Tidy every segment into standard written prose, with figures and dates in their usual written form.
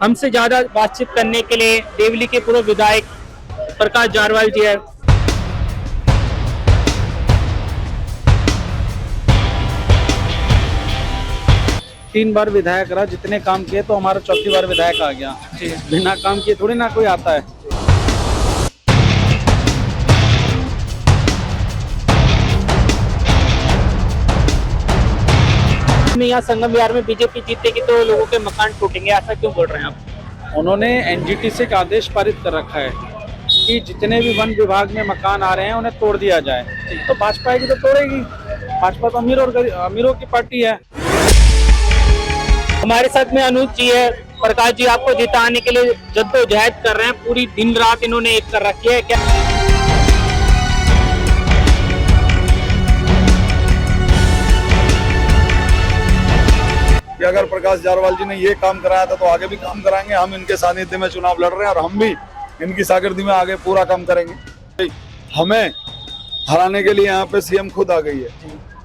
हमसे ज्यादा बातचीत करने के लिए देवली के पूर्व विधायक प्रकाश जारवाल जी है। तीन बार विधायक रहा, जितने काम किए तो हमारा चौथी बार विधायक आ गया जी। बिना काम किए थोड़ी ना कोई आता है। यहाँ संगम विहार में बीजेपी जीतेगी तो लोगों के मकान टूटेंगे, ऐसा क्यों बोल रहे हैं आप? उन्होंने एनजीटी से एक आदेश पारित कर रखा है कि जितने भी वन विभाग में मकान आ रहे हैं उन्हें तोड़ दिया जाए। तो भाजपा आएगी तो तोड़ेगी। भाजपा तो अमीरों की पार्टी है। हमारे साथ में अनुज जी है। प्रकाश जी आपको जिताने के लिए जद्दोजहद कर रहे हैं, पूरी दिन रात इन्होंने एक कर रखी है क्या? कि अगर प्रकाश जारवाल जी ने ये काम कराया था तो आगे भी काम कराएंगे। हम इनके सानिध्य में चुनाव लड़ रहे हैं और हम भी इनकी शागिर्दी में आगे पूरा काम करेंगे। हमें हराने के लिए यहाँ पे सीएम खुद आ गई है,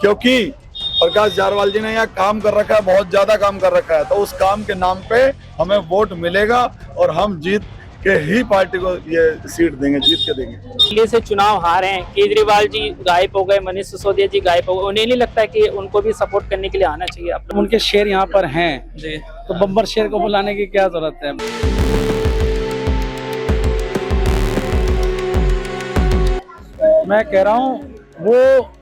क्योंकि प्रकाश जारवाल जी ने यहाँ काम कर रखा है, बहुत ज्यादा काम कर रखा है। तो उस काम के नाम पे हमें वोट मिलेगा और हम जीत के ही पार्टी को ये सीट देंगे, जीत के देंगे। दिल्ली से चुनाव हारे हैं, केजरीवाल जी गायब हो गए, मनीष सिसोदिया जी गायब हो गए, उन्हें नहीं लगता कि उनको भी सपोर्ट करने के लिए आना चाहिए आप लोग? उनके शेर यहाँ पर हैं जी, तो बब्बर शेर को बुलाने की क्या जरूरत है? मैं कह रहा हूँ वो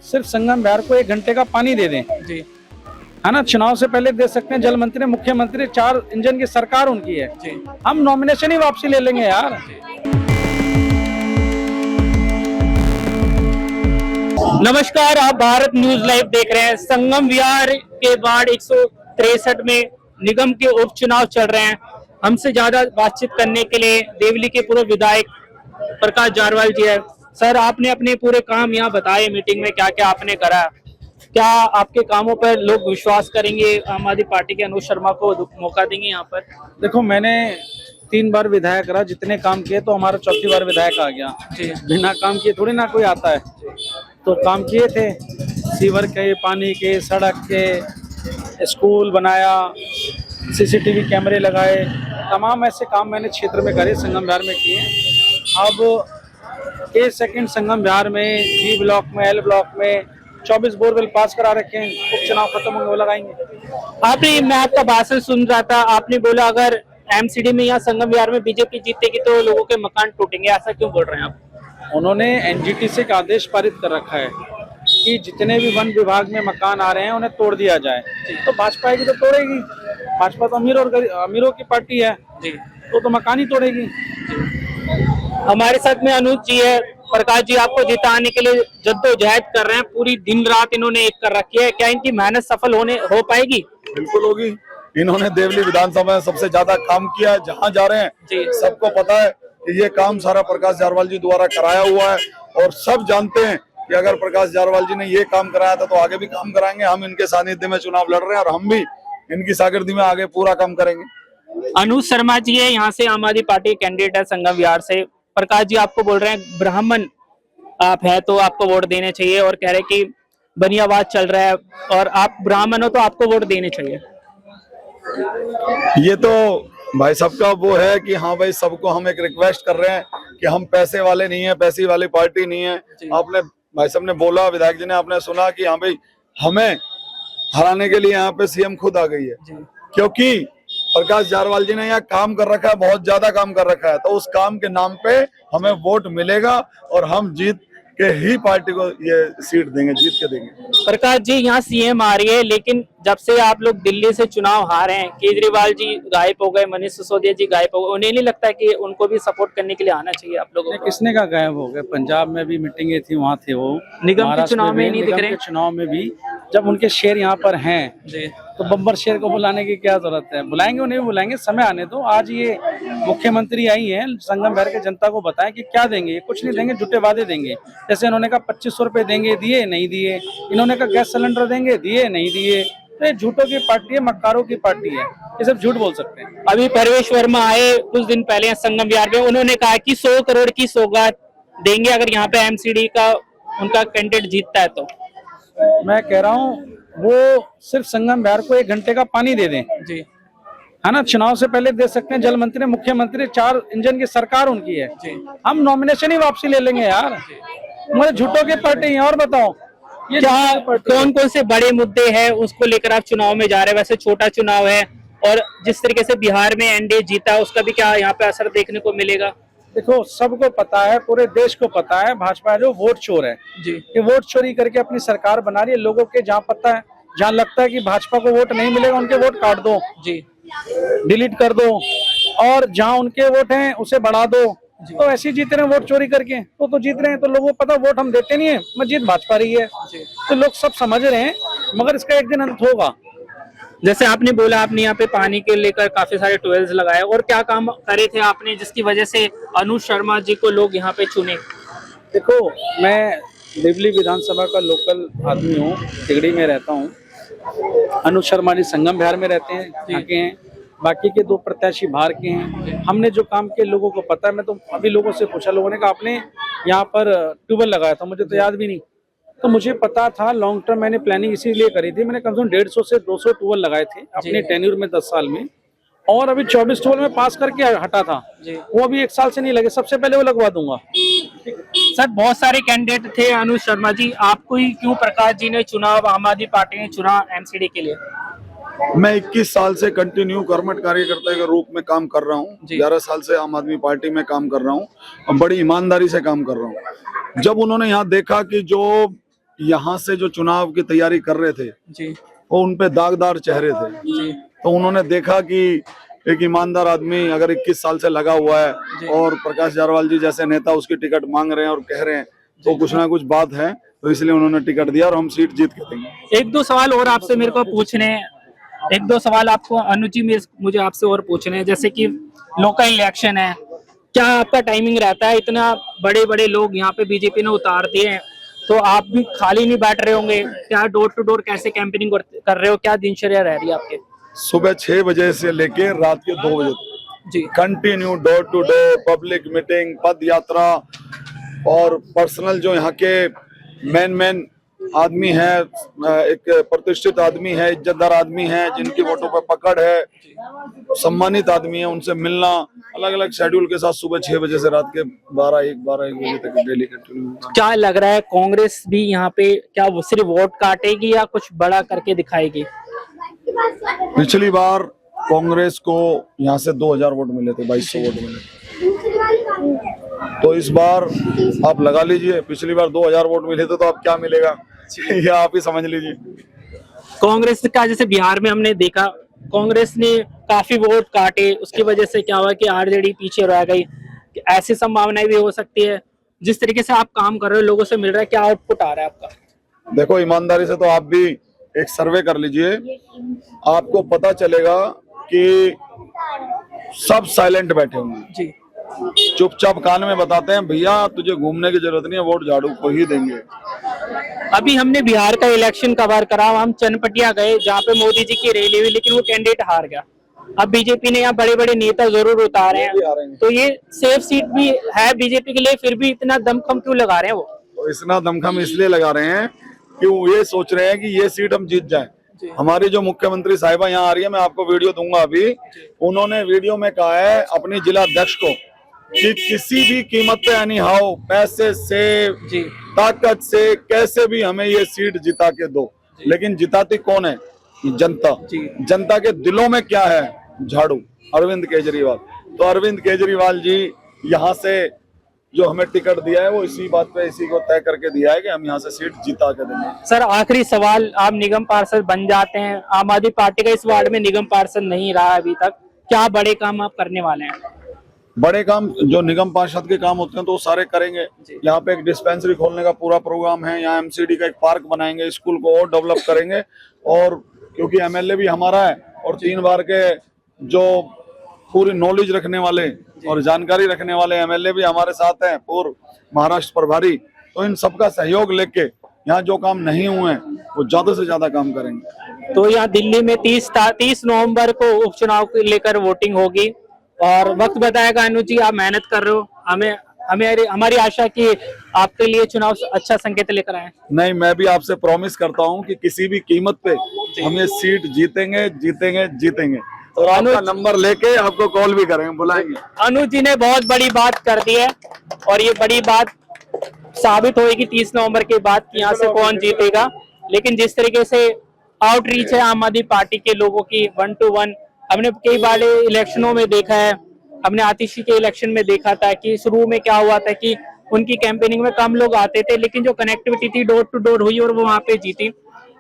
सिर्फ संगम विहार को 1 घंटे का पानी दे दें जी, है ना। चुनाव से पहले दे सकते हैं। जल मंत्री, मुख्यमंत्री, 4 इंजन की सरकार उनकी है जी। हम नॉमिनेशन ही वापसी ले लेंगे यार। नमस्कार, आप भारत न्यूज लाइव देख रहे हैं। संगम विहार के वार्ड 163 में निगम के उपचुनाव चल रहे हैं। हमसे ज्यादा बातचीत करने के लिए देवली के पूर्व विधायक प्रकाश जारवाल जी है। सर, आपने अपने पूरे काम यहाँ बताए मीटिंग में, क्या क्या आपने करा, क्या आपके कामों पर लोग विश्वास करेंगे? आम आदमी पार्टी के अनुज शर्मा को मौका देंगे यहाँ पर? देखो, मैंने 3 बार विधायक रहा, जितने काम किए तो हमारा चौथी बार विधायक आ गया जी। बिना काम किए थोड़ी ना कोई आता है। तो काम किए थे, सीवर के, पानी के, सड़क के, स्कूल बनाया, सीसीटीवी कैमरे लगाए, तमाम ऐसे काम मैंने क्षेत्र में करे, संगम विहार में किए। अब 1 सेकंड संगम विहार में, जी ब्लॉक में, एल ब्लॉक में 24 बोरवेल पास करा रखे हैं। उपचुनाव खत्म होंगे वो लगाएंगे। मैं आपका भाषण सुन रहा था, आपने बोला अगर एमसीडी में या संगम विहार में बीजेपी जीतेगी तो लोगों के मकान टूटेंगे, ऐसा क्यों बोल रहे हैं आप? उन्होंने एनजीटी से एक आदेश पारित कर रखा है कि जितने भी वन विभाग में मकान आ रहे हैं उन्हें तोड़ दिया जाए। तो भाजपा आएगी तो तोड़ेगी। भाजपा तो अमीरों की पार्टी है जी। तो मकान ही तोड़ेगी। हमारे साथ में अनुज जी है। प्रकाश जी आपको जिताने के लिए जद्दोजहद कर रहे हैं, पूरी दिन रात इन्होंने एक कर रखी है, क्या इनकी मेहनत सफल हो पाएगी? बिल्कुल होगी। इन्होंने देवली विधानसभा में सबसे ज्यादा काम किया है। जहाँ जा रहे हैं सबको पता है कि ये काम सारा प्रकाश जारवाल जी द्वारा कराया हुआ है और सब जानते हैं कि अगर प्रकाश जारवाल जी ने ये काम कराया था तो आगे भी काम कराएंगे। हम इनके सानिध्य में चुनाव लड़ रहे हैं और हम भी इनकी शागिर्दी में आगे पूरा काम करेंगे। अनुज शर्मा जी है, यहाँ से आम आदमी पार्टी कैंडिडेट है संगम विहार से। प्रकाश जी आपको बोल रहे हैं ब्राह्मण आप है तो आपको वोट देने चाहिए, और कह रहे हैं कि बनियावाद चल रहा है और आप ब्राह्मण हो तो आपको वोट देने चाहिए। ये तो भाई सबका वो है कि हाँ भाई, सबको हम एक रिक्वेस्ट कर रहे हैं कि हम पैसे वाले नहीं है, पैसे वाली पार्टी नहीं है। आपने भाई साहब ने बोला, विधायक जी ने आपने सुना कि हाँ भाई हमें हराने के लिए यहाँ पे सीएम खुद आ गई है, क्योंकि प्रकाश जारवाल जी ने यहाँ काम कर रखा है, बहुत ज्यादा काम कर रखा है। तो उस काम के नाम पे हमें वोट मिलेगा और हम जीत के ही पार्टी को ये सीट देंगे, जीत के देंगे। प्रकाश जी, यहाँ सीएम आ रही है, लेकिन जब से आप लोग दिल्ली से चुनाव हारे हैं, केजरीवाल जी गायब हो गए, मनीष सिसोदिया जी गायब हो गए, उन्हें नहीं लगता कि उनको भी सपोर्ट करने के लिए आना चाहिए आप लोगों को? किसने का गायब हो गए? पंजाब में भी मीटिंगें थी, वहाँ थे वो। निगम के चुनाव में नहीं दिख रहे? चुनाव में भी जब उनके शेर यहाँ पर हैं जी, तो बब्बर शेर को बुलाने की क्या जरूरत है? बुलाएंगे, उन्हें भी बुलाएंगे, समय आने दो। आज ये मुख्यमंत्री आई हैं, संगम विहार के जनता को बताएं कि क्या देंगे। कुछ नहीं देंगे, झूठे वादे देंगे। जैसे इन्होंने कहा 2500 रुपए देंगे, दिए नहीं दिए। इन्होंने कहा गैस सिलेंडर देंगे, दिए नहीं दिए। तो ये झूठों की पार्टी है, मक्कारों की पार्टी है, ये सब झूठ बोल सकते हैं। अभी परवेश वर्मा आए कुछ दिन पहले संगम विहार में, उन्होंने कहा कि 100 करोड़ की सौगात देंगे अगर यहाँ पे एमसीडी का उनका कैंडिडेट जीतता है तो। मैं कह रहा हूँ वो सिर्फ संगम विहार को 1 घंटे का पानी दे दें जी, है ना, चुनाव से पहले दे सकते हैं। जल मंत्री, मुख्यमंत्री, 4 इंजन की सरकार उनकी है। हम नॉमिनेशन ही वापसी ले लेंगे यार, मुझे झूठों की पार्टी है। और बताओ ये क्या कौन कौन से बड़े मुद्दे हैं उसको लेकर आप चुनाव में जा रहे हैं? वैसे छोटा चुनाव है और जिस तरीके से बिहार में एनडीए जीता उसका भी क्या यहाँ पे असर देखने को मिलेगा? देखो, सबको पता है, पूरे देश को पता है, भाजपा जो वोट चोर है जी, ये वोट चोरी करके अपनी सरकार बना रही है। लोगों के जहाँ पता है, जहाँ लगता है कि भाजपा को वोट नहीं मिलेगा, उनके वोट काट दो जी, डिलीट कर दो, और जहाँ उनके वोट हैं उसे बढ़ा दो। तो ऐसे ही जीत रहे हैं वोट चोरी करके, तो जीत रहे हैं। तो लोगों को पता वोट हम देते नहीं है, मैं जीत भाजपा रही है। तो लोग सब समझ रहे हैं, मगर इसका एक दिन अंत होगा। जैसे आपने बोला आपने यहाँ पे पानी के लेकर काफी सारे ट्वेल्स लगाए, और क्या काम करे थे आपने जिसकी वजह से अनुज शर्मा जी को लोग यहाँ पे चुने? देखो, मैं देवली विधानसभा का लोकल आदमी हूँ, तिगड़ी में रहता हूँ। अनुज शर्मा जी संगम बिहार में रहते हैं, यहाँ के हैं। बाकी के 2 प्रत्याशी बाहर के हैं। हमने जो काम किए लोगों को पता है। मैं तो अभी लोगों से पूछा, लोगों ने कहा आपने यहाँ पर ट्यूबवेल लगाया था, मुझे तो याद भी नहीं। तो मुझे पता था, लॉन्ग टर्म मैंने प्लानिंग इसीलिए करी थी। मैंने कम से कम 150 से 200 ट्यूबवेल लगाए थे अपने टेन्यूर में 10 साल में, और अभी 24 ट्यूबवेल में पास करके हटा था। वो अभी 1 साल से नहीं लगे, सबसे पहले वो लगवा दूंगा। सर, बहुत सारे कैंडिडेट थे अनुज शर्मा जी, आपको ही क्यों प्रकाश जी ने चुना, आम आदमी पार्टी ने चुना एमसीडी के लिए? मैं 21 साल से कंटिन्यू कर्मठ कार्यकर्ता के रूप में काम कर रहा हूँ। 11 साल से आम आदमी पार्टी में काम कर रहा हूँ और बड़ी ईमानदारी से काम कर रहा हूँ। जब उन्होंने यहाँ देखा कि जो यहाँ से जो चुनाव की तैयारी कर रहे थे जी, वो उनपे दागदार चेहरे थे जी, तो उन्होंने देखा कि एक ईमानदार आदमी अगर 21 साल से लगा हुआ है और प्रकाश जारवाल जी जैसे नेता उसकी टिकट मांग रहे हैं और कह रहे हैं, तो कुछ ना कुछ बात है। तो इसलिए उन्होंने टिकट दिया और हम सीट जीत के देंगे। 1-2 सवाल और आपसे मेरे को पूछने हैं, 1-2 सवाल आपको अनुज जी मुझे आपसे और पूछने हैं। जैसे कि लोकल इलेक्शन है, क्या आपका टाइमिंग रहता है? इतना बड़े बड़े लोग यहाँ पे बीजेपी ने उतार दिए हैं, तो आप भी खाली नहीं बैठ रहे होंगे? क्या डोर टू डोर कैसे कैंपेनिंग कर रहे हो? क्या दिनचर्या रह रही है आपके? सुबह 6 बजे से लेके रात के 2 बजे जी, continue door to door public meeting, पद यात्रा, और पर्सनल जो यहाँ के मेन आदमी है, एक प्रतिष्ठित आदमी है, इज्जतदार आदमी है, जिनकी वोटों पर पकड़ है, सम्मानित आदमी है, उनसे मिलना अलग अलग शेड्यूल के साथ सुबह 6 बजे से रात के 12-1 बजे तक डेली कंटिन्यू। क्या लग रहा है कांग्रेस भी यहाँ पे क्या वो सिर्फ वोट काटेगी या कुछ बड़ा करके दिखाएगी? पिछली बार कांग्रेस को यहाँ से 2000 वोट मिले थे, 2200 वोट मिले। तो इस बार आप लगा लीजिए, पिछली बार 2000 वोट मिले थे तो अब क्या मिलेगा ये आप ही समझ लीजिए। कांग्रेस का जैसे बिहार में हमने देखा, कांग्रेस ने काफी वोट काटे, उसकी वजह से क्या हुआ कि आरजेडी पीछे रह गई। ऐसी संभावनाएं भी हो सकती है? जिस तरीके से आप काम कर रहे हो, लोगों से मिल रहा है, क्या आउटपुट आ रहा है आपका? देखो, ईमानदारी से तो आप भी एक सर्वे कर लीजिए, आपको पता चलेगा कि सब साइलेंट बैठे होंगे जी, चुपचाप कान में बताते हैं भैया तुझे घूमने की जरूरत नहीं है, वोट झाड़ू को ही देंगे। अभी हमने बिहार का इलेक्शन कवर करा, हम चनपटिया गए जहाँ पे मोदी जी की रैली हुई, लेकिन वो कैंडिडेट हार गया। अब बीजेपी ने यहाँ बड़े बड़े नेता जरूर उतारे हैं, तो ये सेफ सीट भी है बीजेपी के लिए, फिर भी इतना दमखम क्यों लगा रहे हैं वो? तो इतना दमखम इसलिए लगा रहे हैं कि वो ये सोच रहे हैं कि ये सीट हम जीत जाएं। हमारी जो मुख्यमंत्री साहिबा यहाँ आ रही है, मैं आपको वीडियो दूंगा अभी, उन्होंने वीडियो में कहा है अपनी जिला अध्यक्ष को कि किसी भी कीमत पे यानी हाउ पैसे से ताकत से कैसे भी हमें ये सीट जिता के दो। लेकिन जिताती कौन है? जनता। जनता के दिलों में क्या है? झाड़ू, अरविंद केजरीवाल। तो अरविंद केजरीवाल जी यहाँ से जो हमें टिकट दिया है वो इसी बात पे, इसी को तय करके दिया है कि हम यहाँ से सीट जिता के देंगे। सर, आखिरी सवाल, आप निगम पार्षद बन जाते हैं, आम आदमी पार्टी का इस वार्ड में निगम पार्षद नहीं रहा अभी तक, क्या बड़े काम आप करने वाले हैं? बड़े काम जो निगम पार्षद के काम होते हैं तो वो सारे करेंगे। यहाँ पे एक डिस्पेंसरी खोलने का पूरा प्रोग्राम है, यहाँ एमसीडी का एक पार्क बनाएंगे, स्कूल को और डेवलप करेंगे। और क्योंकि एमएलए भी हमारा है और 3 बार के जो पूरी नॉलेज रखने वाले और जानकारी रखने वाले एमएलए भी हमारे साथ हैं, पूर्व महाराष्ट्र प्रभारी, तो इन सबका सहयोग लेके यहाँ जो काम नहीं हुए हैं वो ज्यादा से ज्यादा काम करेंगे। तो यहाँ दिल्ली में 30 नवंबर को उपचुनाव को लेकर वोटिंग होगी और वक्त बताएगा। अनुज जी, आप मेहनत कर रहे हो, हमारी आशा कि आपके लिए चुनाव अच्छा संकेत लेकर आए। नहीं, मैं भी आपसे प्रॉमिस करता हूँ कि किसी भी कीमत पे हम ये सीट जीतेंगे जीतेंगे जीतेंगे। और आपका नंबर लेके आपको कॉल भी करेंगे, बुलाएंगे। अनुज जी ने बहुत बड़ी बात कर दी है और ये बड़ी बात साबित होगी 30 नवंबर के बाद कि यहाँ से कौन जीतेगा। लेकिन जिस तरीके से आउटरीच है आम आदमी पार्टी के लोगों की 1 to 1, हमने कई बार इलेक्शनों में देखा है, हमने आतिशी के इलेक्शन में देखा था कि शुरू में क्या हुआ था कि उनकी कैंपेनिंग में कम लोग आते थे, लेकिन जो कनेक्टिविटी थी डोर टू डोर हुई और वो वहां पे जीती।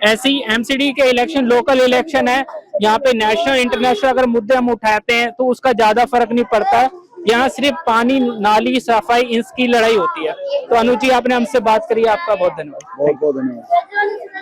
ऐसे ही एमसीडी के इलेक्शन लोकल इलेक्शन है, यहाँ पे नेशनल इंटरनेशनल अगर मुद्दे हम उठाते हैं तो उसका ज्यादा फर्क नहीं पड़ता। यहाँ सिर्फ पानी, नाली, सफाई, इसकी लड़ाई होती है। तो अनुज जी आपने हमसे बात करी, आपका बहुत धन्यवाद। बहुत बहुत धन्यवाद।